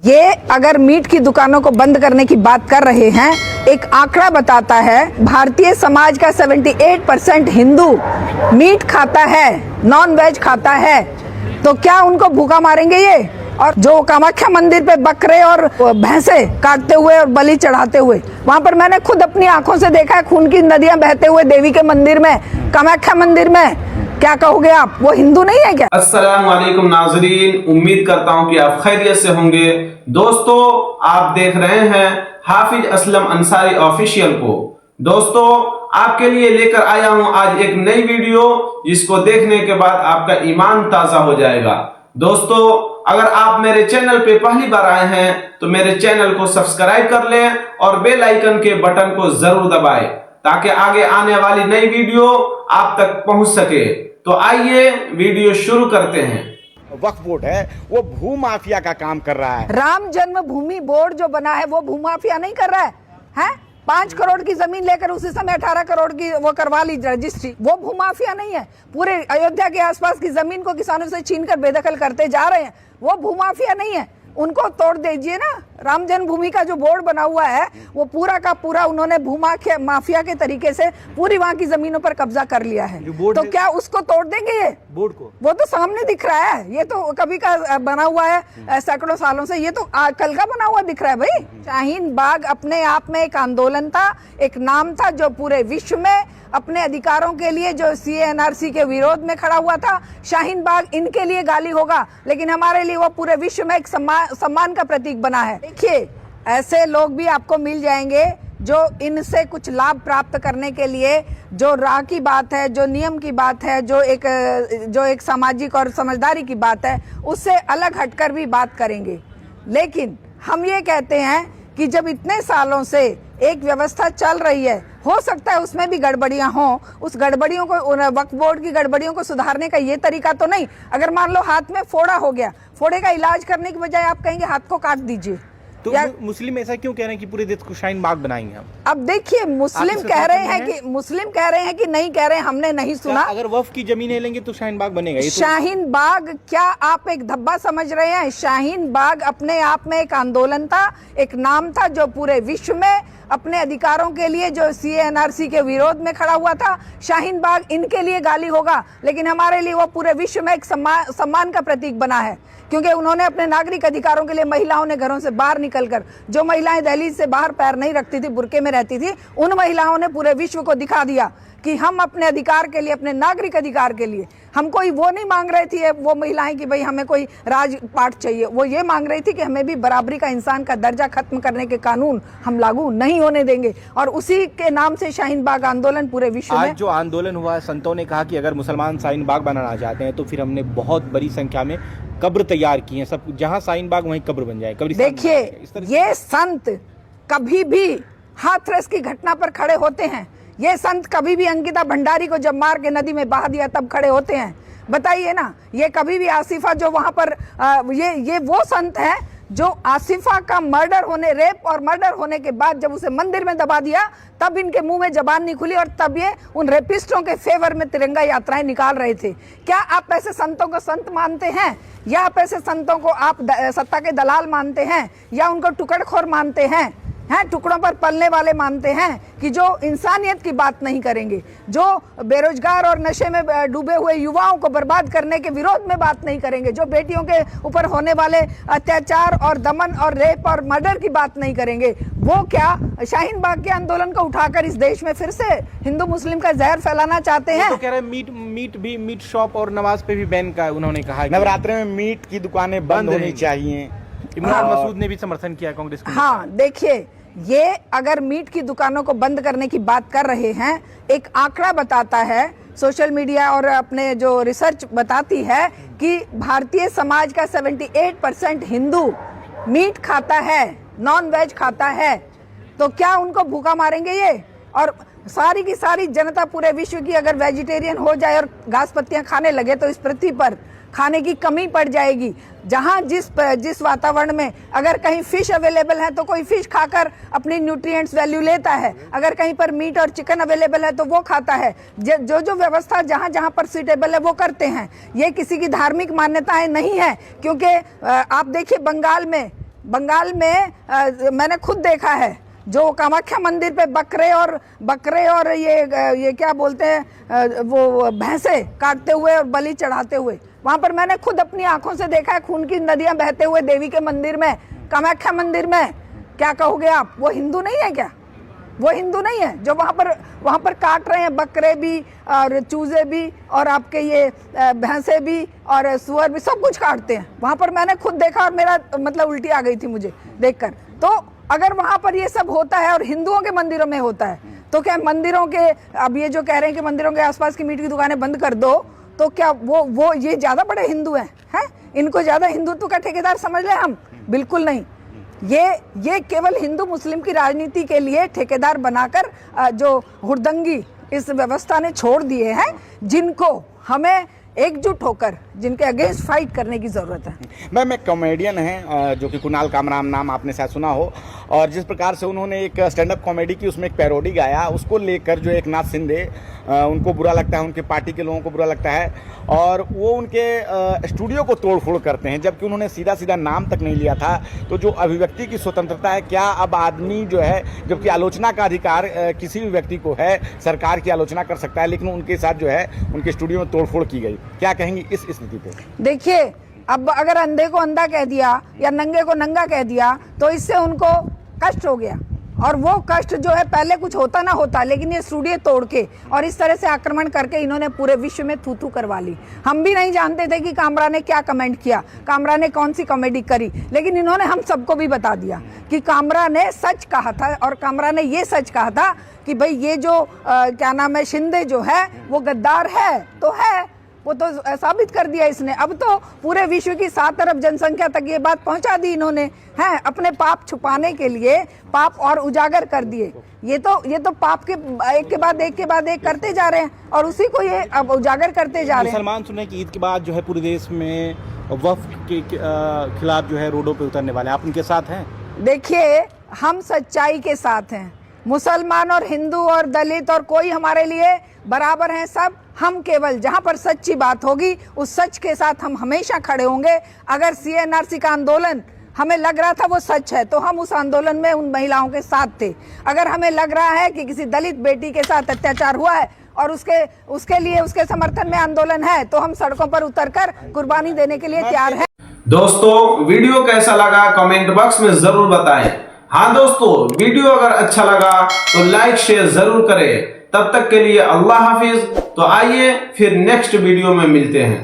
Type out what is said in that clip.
ये अगर मीट की दुकानों को बंद करने की बात कर रहे हैं, एक आंकड़ा बताता है भारतीय समाज का 78% हिंदू मीट खाता है, नॉन वेज खाता है, तो क्या उनको भूखा मारेंगे ये? और जो कामाख्या मंदिर पे बकरे और भैंसे काटते हुए और बलि चढ़ाते हुए, वहां पर मैंने खुद अपनी आंखों से देखा है खून की नदियां बहते हुए देवी के मंदिर में, कामाख्या मंदिर में। क्या कहोगे आप, वो हिंदू नहीं है क्या? अस्सलाम वालेकुम नाजरीन, उम्मीद करता हूं कि आप खैरियत से होंगे। दोस्तों, आप देख रहे हैं हाफिज असलम अंसारी ऑफिशियल को। दोस्तों, आपके लिए लेकर आया हूं आज एक नई वीडियो, जिसको देखने के बाद आपका ईमान ताजा हो जाएगा। दोस्तों, अगर आप मेरे चैनल पे पहली बार आए हैं तो मेरे चैनल को सब्सक्राइब कर लें और बेल आइकन के बटन को जरूर दबाएं, ताकि आगे आने वाली नई वीडियो आप तक पहुंच सके। तो आइए वीडियो शुरू करते हैं। वक्फ बोर्ड है वो भू माफिया का काम कर रहा है। राम जन्मभूमि बोर्ड जो बना है वो भूमाफिया नहीं कर रहा है? 5 करोड़ की जमीन लेकर उसी समय 18 करोड़ की वो करवा ली रजिस्ट्री, वो भूमाफिया नहीं है। पूरे अयोध्या के आसपास की जमीन को किसानों से छीनकर बेदखल करते जा रहे हैं, वो भूमाफिया नहीं है। उनको तोड़ दीजिए ना। राम जन्मभूमि का जो बोर्ड बना हुआ है वो पूरा का पूरा उन्होंने माफिया के तरीके से पूरी वहां की जमीनों पर कब्जा कर लिया है। तो क्या उसको तोड़ देंगे ये बोर्ड को? वो तो सामने दिख रहा है, ये तो कभी का बना हुआ है सैकड़ों सालों से, ये तो कल का बना हुआ दिख रहा है भाई। शाहीन बाग अपने आप में एक आंदोलन था, एक नाम था जो पूरे विश्व में अपने अधिकारों के लिए जो CA/NRC के विरोध में खड़ा हुआ था। शाहीन बाग इनके लिए गाली होगा, लेकिन हमारे लिए वो पूरे विश्व में एक सम्मान का प्रतीक बना है। देखिए, ऐसे लोग भी आपको मिल जाएंगे जो इनसे कुछ लाभ प्राप्त करने के लिए, जो राह की बात है, जो नियम की बात है, जो एक सामाजिक और समझदारी की बात है, उससे अलग हटकर भी बात करेंगे। लेकिन हम ये कहते हैं कि जब इतने सालों से एक व्यवस्था चल रही है, हो सकता है उसमें भी गड़बड़ियां हों, उस गड़बड़ियों को, वक्फ बोर्ड की गड़बड़ियों को सुधारने का ये तरीका तो नहीं। अगर मान लो हाथ में फोड़ा हो गया, फोड़े का इलाज करने की बजाय आप कहेंगे हाथ को काट दीजिए, तो मुस्लिम ऐसा क्यों कह रहे हैं कि पूरे देश को शाहीन बाग बनाएंगे हम? अब देखिए, मुस्लिम कह रहे हैं कि नहीं कह रहे हैं, हमने नहीं सुना। अगर वक्फ की जमीनें लेंगे तो शाहीन बाग बनेगा। ये तो शाहीन बाग क्या आप एक धब्बा समझ रहे हैं? शाहीन बाग अपने आप में एक आंदोलन था, एक नाम था जो पूरे विश्व में अपने अधिकारों के लिए जो CA/NRC के विरोध में खड़ा हुआ था। शाहीन बाग इनके लिए गाली होगा, लेकिन हमारे लिए वो पूरे विश्व में एक सम्मान का प्रतीक बना है, क्योंकि उन्होंने अपने नागरिक अधिकारों के लिए महिलाओं ने घरों से बाहर निकलकर, जो महिलाएं दहलीज से बाहर पैर नहीं रखती थी, बुर्के में रहती थी, उन महिलाओं ने पूरे विश्व को दिखा दिया कि हम अपने अधिकार के लिए, अपने नागरिक अधिकार के लिए, हम कोई वो नहीं मांग रही थी वो महिलाएं कि भाई हमें कोई राजपाट चाहिए। वो ये मांग रही थी कि हमें भी बराबरी का, इंसान का दर्जा खत्म करने के कानून हम लागू नहीं होने देंगे। और उसी के नाम से शाहीन बाग आंदोलन पूरे विश्व में। आज जो आंदोलन हुआ है, संतों ने कहा कि अगर मुसलमान शाहीन बाग बनाना चाहते हैं तो फिर हमने बहुत बड़ी संख्या में कब्र तैयार की है, सब जहाँ शाहीन बाग वहीं कब्र बन जाए। देखिए, ये संत कभी भी हाथरस की घटना पर खड़े होते हैं। ये संत कभी भी अंकिता भंडारी को जब मार के नदी में बहा दिया तब खड़े होते हैं? बताइए ना। ये कभी भी आसिफा जो वहां पर ये वो संत है जो आसिफा का रेप और मर्डर होने के बाद जब उसे मंदिर में दबा दिया, तब इनके मुंह में जबान नहीं खुली और तब ये उन रेपिस्टों के फेवर में तिरंगा यात्राएं निकाल रहे थे। क्या आप ऐसे संतों को संत मानते हैं, या आप ऐसे संतों को आप सत्ता के दलाल मानते हैं, या उनको टुकड़खोर मानते हैं, टुकड़ों पर पलने वाले मानते हैं, कि जो इंसानियत की बात नहीं करेंगे, जो बेरोजगार और नशे में डूबे हुए युवाओं को बर्बाद करने के विरोध में बात नहीं करेंगे, जो बेटियों के ऊपर होने वाले अत्याचार और दमन और रेप और मर्डर की बात नहीं करेंगे, वो क्या शाहीन बाग के आंदोलन को उठाकर इस देश में फिर से हिंदू मुस्लिम का जहर फैलाना चाहते हैं? तो कह रहे हैं मीट शॉप और नमाज पे भी बैन का उन्होंने कहा। नवरात्रि में मीट की दुकानें बंद होनी चाहिए। इमरान मसूद ने भी समर्थन किया कांग्रेस को। हाँ, देखिए, ये अगर मीट की दुकानों को बंद करने की बात कर रहे हैं, एक आंकड़ा बताता है, सोशल मीडिया और अपने जो रिसर्च बताती है कि भारतीय समाज का 78% हिंदू मीट खाता है, नॉन वेज खाता है, तो क्या उनको भूखा मारेंगे ये? और सारी की सारी जनता पूरे विश्व की अगर वेजिटेरियन हो जाए और घास पत्तियां खाने लगे तो इस पृथ्वी पर खाने की कमी पड़ जाएगी। जहां जिस वातावरण में अगर कहीं फिश अवेलेबल है तो कोई फिश खाकर अपनी न्यूट्रिएंट्स वैल्यू लेता है, अगर कहीं पर मीट और चिकन अवेलेबल है तो वो खाता है। जो व्यवस्था जहां जहां पर सुटेबल है वो करते हैं। ये किसी की धार्मिक मान्यताएं नहीं है, क्योंकि आप देखिए बंगाल में बंगाल में मैंने खुद देखा है, जो कामाख्या मंदिर पे बकरे और ये क्या बोलते हैं वो भैंसे काटते हुए और बलि चढ़ाते हुए, वहां पर मैंने खुद अपनी आंखों से देखा है खून की नदियां बहते हुए देवी के मंदिर में, कामाख्या मंदिर में। क्या कहोगे आप, वो हिंदू नहीं है क्या? वो हिंदू नहीं है जो वहां पर काट रहे हैं बकरे भी और चूजे भी और आपके ये भैंसे भी और सुअर भी, सब कुछ काटते हैं वहां पर। मैंने खुद देखा और मेरा मतलब उल्टी आ गई थी मुझे देखकर। तो अगर वहां पर ये सब होता है और हिंदुओं के मंदिरों में होता है, तो क्या मंदिरों के, अब ये जो कह रहे हैं कि मंदिरों के आसपास की मीट की दुकानें बंद कर दो, तो क्या वो ये ज्यादा बड़े हिंदू हैं? इनको ज्यादा हिंदुत्व का ठेकेदार समझ लें हम? बिल्कुल नहीं। ये केवल हिंदू मुस्लिम की राजनीति के लिए ठेकेदार बनाकर जो हुड़दंगी इस व्यवस्था ने छोड़ दिए हैं, जिनको हमें एकजुट होकर जिनके अगेंस्ट फाइट करने की जरूरत है। मैम, एक कॉमेडियन है जो कि कुणाल कामरान, नाम आपने शायद सुना हो, और जिस प्रकार से उन्होंने एक स्टैंड अप कॉमेडी की, उसमें एक पैरोडी गाया, उसको लेकर जो एकनाथ शिंदे उनको बुरा लगता है, उनके पार्टी के लोगों को बुरा लगता है, और वो उनके स्टूडियो को तोड़फोड़ करते हैं, जबकि उन्होंने सीधा सीधा नाम तक नहीं लिया था। तो जो अभिव्यक्ति की स्वतंत्रता है, क्या अब आदमी जो है, जबकि आलोचना का अधिकार किसी भी व्यक्ति को है, सरकार की आलोचना कर सकता है, लेकिन उनके साथ जो है उनके स्टूडियो में तोड़फोड़ की गई, क्या कहेंगी इस स्थिति पे? देखिए, अब अगर अंधे को अंधा कह दिया या नंगे को नंगा कह दिया, तो इससे उनको कष्ट हो गया, और वो कष्ट जो है पहले कुछ होता ना होता, लेकिन ये स्टूडियो तोड़ के और इस तरह से आक्रमण करके इन्होंने पूरे विश्व में थू थू करवा ली। हम भी नहीं जानते थे कि कामरा ने क्या कमेंट किया, कामरा ने कौन सी कॉमेडी करी, लेकिन इन्होंने हम सबको भी बता दिया कि कामरा ने सच कहा था, और कामरा ने ये सच कहा था कि भाई ये जो क्या नाम है, शिंदे जो है वो गद्दार है, तो है, वो तो साबित कर दिया इसने। अब तो पूरे विश्व की 7 अरब जनसंख्या तक ये बात पहुंचा दी इन्होंने, हैं, अपने पाप छुपाने के लिए पाप और उजागर कर दिए। ये तो पाप के एक के बाद एक करते जा रहे हैं, और उसी को ये अब उजागर करते जा रहे हैं। मुसलमान सुने कि ईद के बाद जो है पूरे देश में वक्फ के खिलाफ जो है रोडों पे उतरने वाले, आप उनके साथ हैं? देखिए, हम सच्चाई के साथ हैं। मुसलमान और हिंदू और दलित और कोई हमारे लिए बराबर हैं सब। हम केवल जहां पर सच्ची बात होगी उस सच के साथ हम हमेशा खड़े होंगे। अगर CNRC का आंदोलन हमें लग रहा था वो सच है, तो हम उस आंदोलन में उन महिलाओं के साथ थे। अगर हमें लग रहा है कि किसी दलित बेटी के साथ अत्याचार हुआ है और उसके लिए उसके समर्थन में आंदोलन है, तो हम सड़कों पर उतरकर कुर्बानी देने के लिए तैयार हैं। दोस्तों, वीडियो कैसा लगा कमेंट बॉक्स में जरूर बताएं। हाँ दोस्तों, वीडियो अगर अच्छा लगा तो लाइक शेयर जरूर करें। तब तक के लिए अल्लाह हाफिज। तो आइए फिर नेक्स्ट वीडियो में मिलते हैं।